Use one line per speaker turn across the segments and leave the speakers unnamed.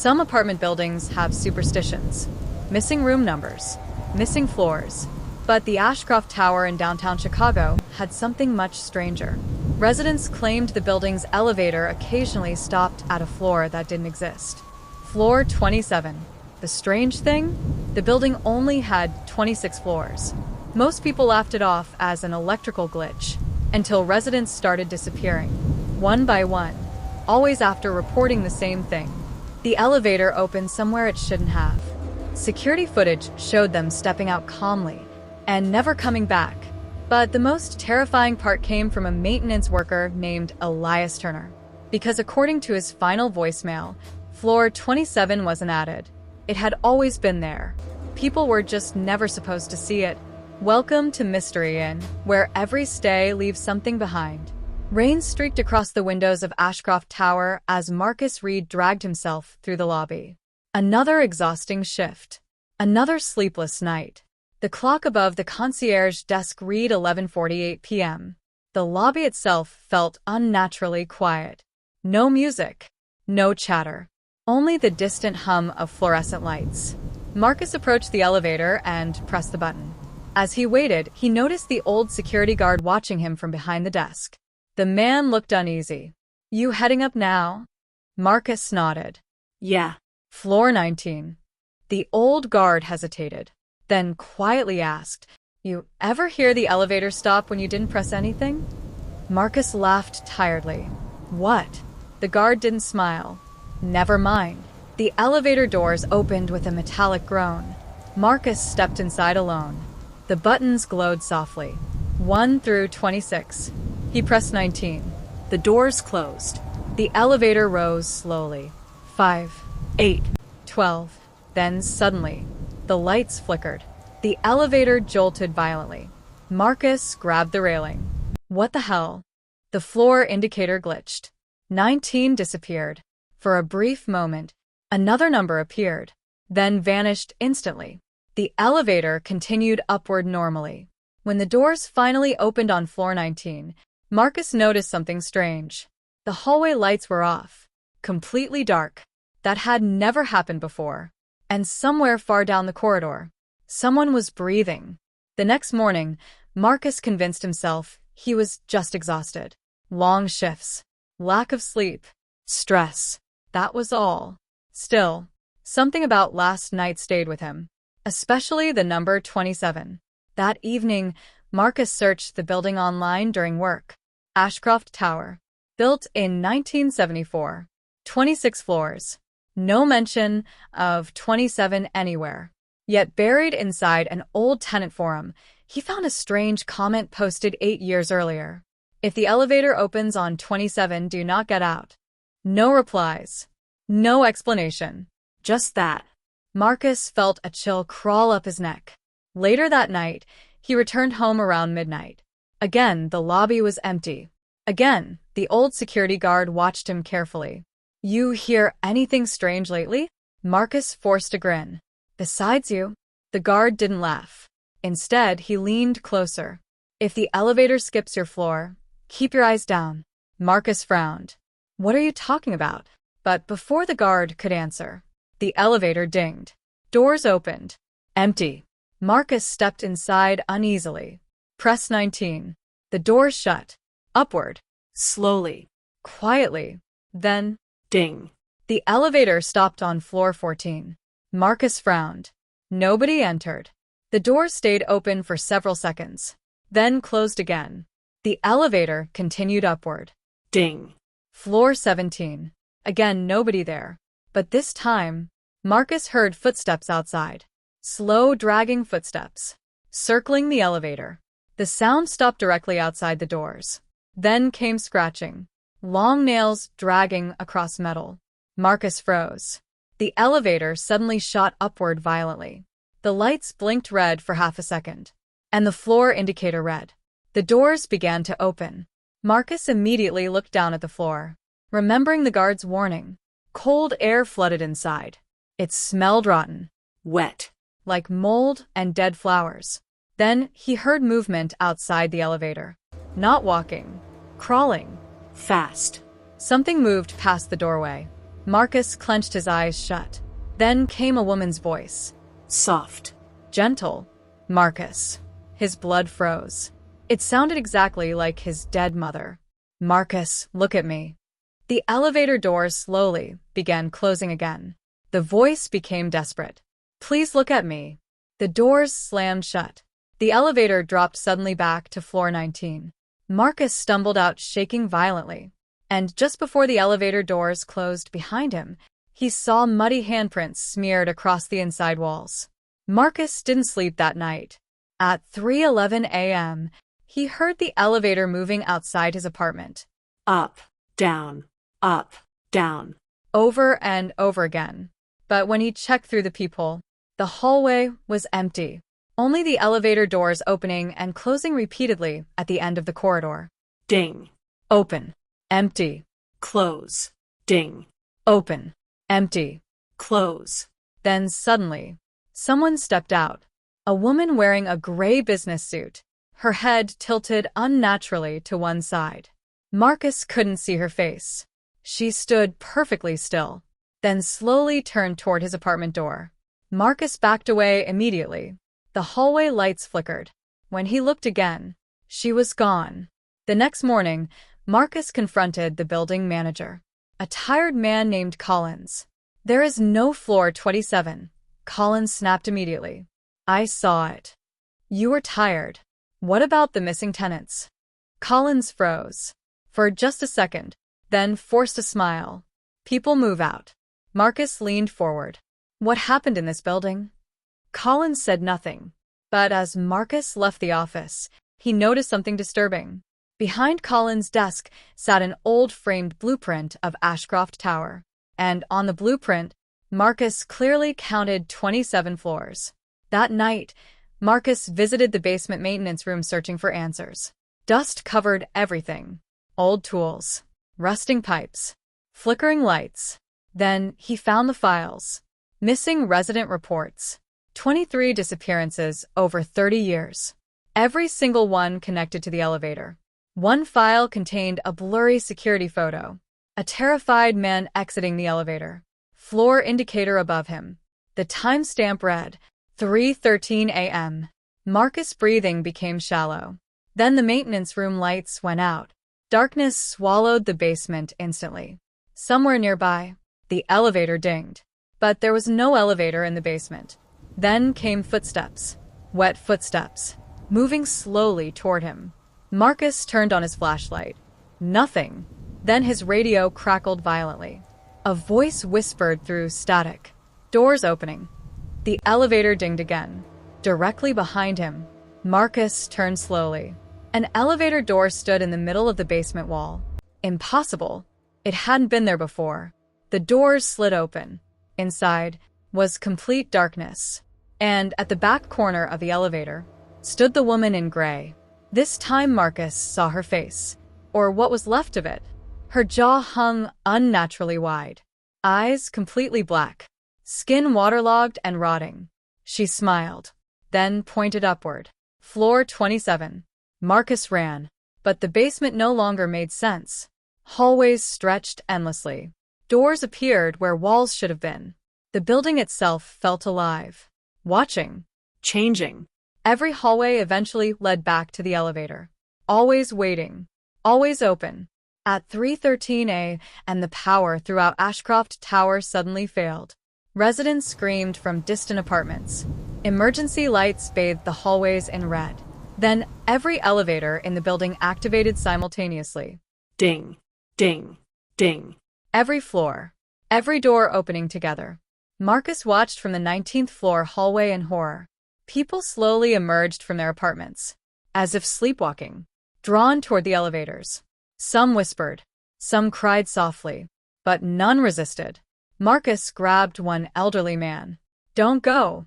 Some apartment buildings have superstitions. Missing room numbers, missing floors. But the Ashcroft Tower in downtown Chicago had something much stranger. Residents claimed the building's elevator occasionally stopped at a floor that didn't exist. Floor 27. The strange thing? The building only had 26 floors. Most people laughed it off as an electrical glitch, until residents started disappearing, one by one, always after reporting the same thing. The elevator opened somewhere it shouldn't have. Security footage showed them stepping out calmly and never coming back. But the most terrifying part came from a maintenance worker named Elias Turner. Because according to his final voicemail, floor 27 wasn't added. It had always been there. People were just never supposed to see it. Welcome to Mystery Inn, where every stay leaves something behind. Rain streaked across the windows of Ashcroft Tower as Marcus Reed dragged himself through the lobby. Another exhausting shift. Another sleepless night. The clock above the concierge desk read 11:48 p.m. The lobby itself felt unnaturally quiet. No music. No chatter. Only the distant hum of fluorescent lights. Marcus approached the elevator and pressed the button. As he waited, he noticed the old security guard watching him from behind the desk. The man looked uneasy. "You heading up now?" Marcus nodded.
Yeah.
Floor 19. The old guard hesitated, then quietly asked, "You ever hear the elevator stop when you didn't press anything?" Marcus laughed tiredly. "What?" The guard didn't smile. "Never mind." The elevator doors opened with a metallic groan. Marcus stepped inside alone. The buttons glowed softly. 1 through 26. He pressed 19. The doors closed. The elevator rose slowly. 5, 8, 12. Then suddenly, the lights flickered. The elevator jolted violently. Marcus grabbed the railing. What the hell? The floor indicator glitched. 19 disappeared. For a brief moment, another number appeared, then vanished instantly. The elevator continued upward normally. When the doors finally opened on floor 19, Marcus noticed something strange. The hallway lights were off, completely dark. That had never happened before. And somewhere far down the corridor, someone was breathing. The next morning, Marcus convinced himself he was just exhausted. Long shifts, lack of sleep, stress. That was all. Still, something about last night stayed with him, especially the number 27. That evening, Marcus searched the building online during work. Ashcroft Tower. Built in 1974. 26 floors. No mention of 27 anywhere. Yet buried inside an old tenant forum, he found a strange comment posted 8 years earlier. If the elevator opens on 27, do not get out. No replies. No explanation. Just that. Marcus felt a chill crawl up his neck. Later that night, he returned home around midnight. Again, the lobby was empty. Again, the old security guard watched him carefully. "You hear anything strange lately?" Marcus forced a grin. "Besides you." The guard didn't laugh. Instead, he leaned closer. "If the elevator skips your floor, keep your eyes down." Marcus frowned. "What are you talking about?" But before the guard could answer, the elevator dinged. Doors opened. Empty. Marcus stepped inside uneasily. Press 19. The doors shut. Upward. Slowly. Quietly. Then,
Ding.
the elevator stopped on floor 14. Marcus frowned. Nobody entered. The doors stayed open for several seconds, then closed again. The elevator continued upward.
Ding.
Floor 17. Again, nobody there. But this time, Marcus heard footsteps outside. Slow, dragging footsteps. Circling the elevator. The sound stopped directly outside the doors. Then came scratching. Long nails dragging across metal. Marcus froze. The elevator suddenly shot upward violently. The lights blinked red for half a second, and the floor indicator red. The doors began to open. Marcus immediately looked down at the floor, remembering the guard's warning. Cold air flooded inside. It smelled rotten.
Wet.
Like mold and dead flowers. Then he heard movement outside the elevator. Not walking. Crawling.
Fast.
Something moved past the doorway. Marcus clenched his eyes shut. Then came a woman's voice.
Soft.
Gentle. Marcus. His blood froze. It sounded exactly like his dead mother. Marcus, look at me. The elevator doors slowly began closing again. The voice became desperate. Please look at me. The doors slammed shut. The elevator dropped suddenly back to floor 19. Marcus stumbled out, shaking violently. And just before the elevator doors closed behind him, he saw muddy handprints smeared across the inside walls. Marcus didn't sleep that night. At 3:11 a.m., he heard the elevator moving outside his apartment.
Up, down,
Over and over again. But when he checked through the peephole, the hallway was empty. Only the elevator doors opening and closing repeatedly at the end of the corridor.
Ding.
Open. Empty.
Close. Ding.
Open. Empty.
Close.
Then suddenly, someone stepped out. A woman wearing a gray business suit, her head tilted unnaturally to one side. Marcus couldn't see her face. She stood perfectly still, then slowly turned toward his apartment door. Marcus backed away immediately. The hallway lights flickered. When he looked again, she was gone. The next morning, Marcus confronted the building manager, a tired man named Collins. There is no floor 27, Collins snapped immediately. I saw it. You were tired. What about the missing tenants? Collins froze. For just a second, then forced a smile. People move out. Marcus leaned forward. What happened in this building? Collins said nothing. But as Marcus left the office, he noticed something disturbing. Behind Collins' desk sat an old framed blueprint of Ashcroft Tower. And on the blueprint, Marcus clearly counted 27 floors. That night, Marcus visited the basement maintenance room searching for answers. Dust covered everything. Old tools, rusting pipes, flickering lights. Then he found the files. Missing resident reports. 23 disappearances over 30 years. Every single one connected to the elevator. One file contained a blurry security photo. A terrified man exiting the elevator. Floor indicator above him. The timestamp read 3:13 a.m. Marcus' breathing became shallow. Then the maintenance room lights went out. Darkness swallowed the basement instantly. Somewhere nearby, the elevator dinged. But there was no elevator in the basement. Then came footsteps. Wet footsteps. Moving slowly toward him. Marcus turned on his flashlight. Nothing. Then his radio crackled violently. A voice whispered through static. Doors opening. The elevator dinged again. Directly behind him, Marcus turned slowly. An elevator door stood in the middle of the basement wall. Impossible. It hadn't been there before. The doors slid open. Inside was complete darkness. And at the back corner of the elevator stood the woman in gray. This time Marcus saw her face, or what was left of it. Her jaw hung unnaturally wide. Eyes completely black. Skin waterlogged and rotting. She smiled, then pointed upward. Floor 27. Marcus ran, but the basement no longer made sense. Hallways stretched endlessly. Doors appeared where walls should have been. The building itself felt alive. Watching.
Changing.
Every hallway eventually led back to the elevator. Always waiting. Always open. At 3:13 a.m. the power throughout Ashcroft Tower suddenly failed. Residents screamed from distant apartments. Emergency lights bathed the hallways in red. Then every elevator in the building activated simultaneously.
Ding, ding, ding.
Every floor. Every door opening together. Marcus watched from the 19th floor hallway in horror. People slowly emerged from their apartments, as if sleepwalking, drawn toward the elevators. Some whispered, some cried softly, but none resisted. Marcus grabbed one elderly man. Don't go.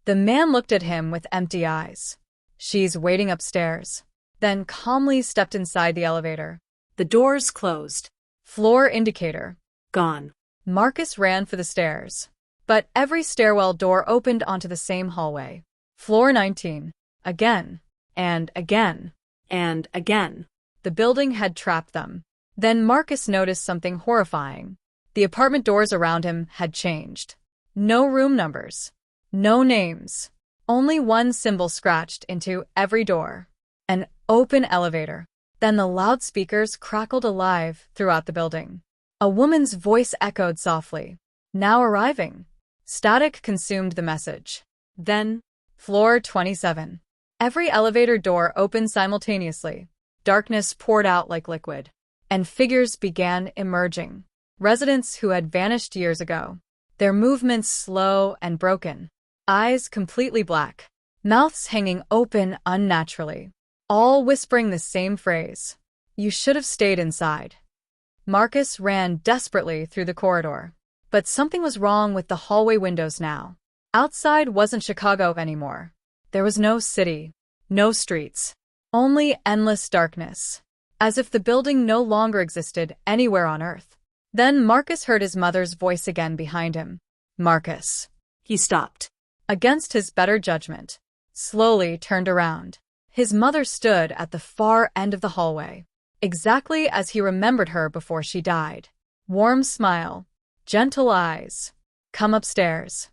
The man looked at him with empty eyes. She's waiting upstairs. Then calmly stepped inside the elevator.
The doors closed.
Floor indicator.
Gone.
Marcus ran for the stairs. But every stairwell door opened onto the same hallway. Floor 19. Again. And again.
And again.
The building had trapped them. Then Marcus noticed something horrifying. The apartment doors around him had changed. No room numbers. No names. Only one symbol scratched into every door. An open elevator. Then the loudspeakers crackled alive throughout the building. A woman's voice echoed softly. Now arriving. Static consumed the message. Then, floor 27. Every elevator door opened simultaneously. Darkness poured out like liquid. And figures began emerging. Residents who had vanished years ago. Their movements slow and broken. Eyes completely black. Mouths hanging open unnaturally. All whispering the same phrase. You should have stayed inside. Marcus ran desperately through the corridor. But something was wrong with the hallway windows now. Outside wasn't Chicago anymore. There was no city, no streets, only endless darkness, as if the building no longer existed anywhere on Earth. Then Marcus heard his mother's voice again behind him. Marcus.
He stopped.
Against his better judgment, slowly turned around. His mother stood at the far end of the hallway, exactly as he remembered her before she died. Warm smile, gentle eyes. Come upstairs.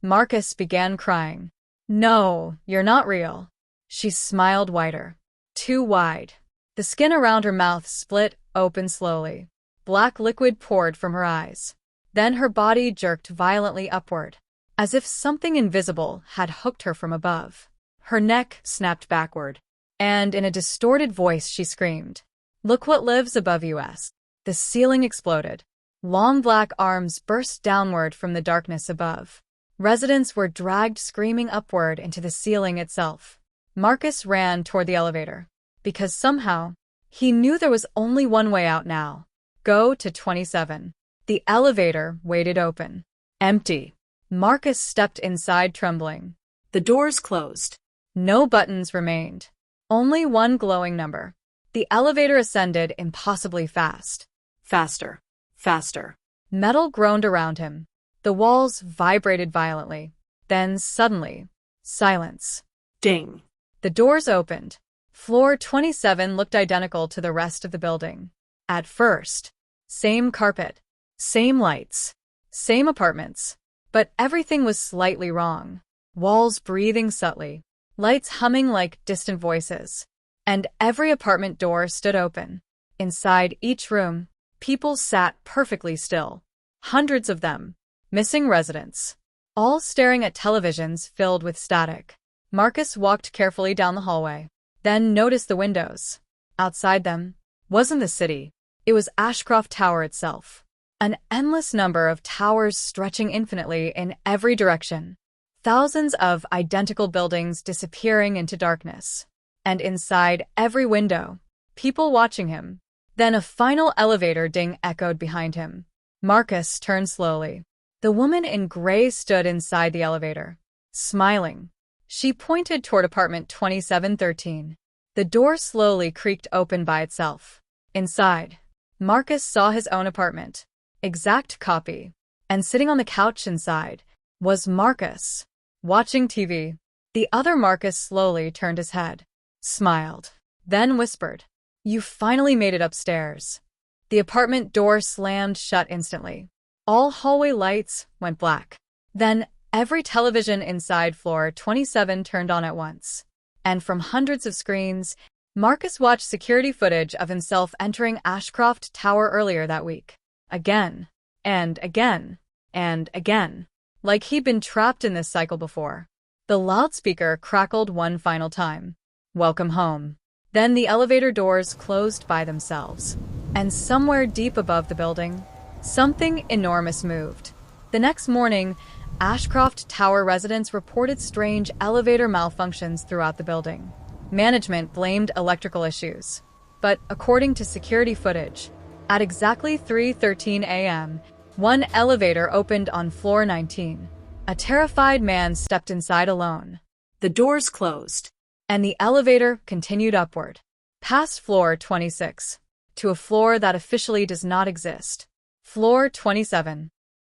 Marcus began crying. No, you're not real. She smiled wider. Too wide. The skin around her mouth split open slowly. Black liquid poured from her eyes. Then her body jerked violently upward, as if something invisible had hooked her from above. Her neck snapped backward, and in a distorted voice she screamed, "Look what lives above us." The ceiling exploded. Long black arms burst downward from the darkness above. Residents were dragged screaming upward into the ceiling itself. Marcus ran toward the elevator, because somehow, he knew there was only one way out now. Go to 27. The elevator waited open. Empty. Marcus stepped inside trembling.
The doors closed.
No buttons remained. Only one glowing number. The elevator ascended impossibly fast.
Faster. Faster.
Metal groaned around him. The walls vibrated violently. Then suddenly, silence.
Ding.
The doors opened. Floor 27 looked identical to the rest of the building. At first, same carpet, same lights, same apartments. But everything was slightly wrong. Walls breathing subtly, lights humming like distant voices. And every apartment door stood open. Inside each room, people sat perfectly still. Hundreds of them. Missing residents. All staring at televisions filled with static. Marcus walked carefully down the hallway. Then noticed the windows. Outside them wasn't the city. It was Ashcroft Tower itself. An endless number of towers stretching infinitely in every direction. Thousands of identical buildings disappearing into darkness. And inside every window, people watching him. Then a final elevator ding echoed behind him. Marcus turned slowly. The woman in gray stood inside the elevator, smiling. She pointed toward apartment 2713. The door slowly creaked open by itself. Inside, Marcus saw his own apartment. Exact copy. And sitting on the couch inside was Marcus, watching TV. The other Marcus slowly turned his head, smiled, then whispered, "You finally made it upstairs." The apartment door slammed shut instantly. All hallway lights went black. Then every television inside floor 27 turned on at once. And from hundreds of screens, Marcus watched security footage of himself entering Ashcroft Tower earlier that week. Again, and again, and again. Like he'd been trapped in this cycle before. The loudspeaker crackled one final time. "Welcome home." Then the elevator doors closed by themselves. And somewhere deep above the building, something enormous moved. The next morning, Ashcroft Tower residents reported strange elevator malfunctions throughout the building. Management blamed electrical issues. But according to security footage, at exactly 3:13 a.m., one elevator opened on floor 19. A terrified man stepped inside alone.
The doors closed.
And the elevator continued upward, past floor 26, to a floor that officially does not exist. Floor 27.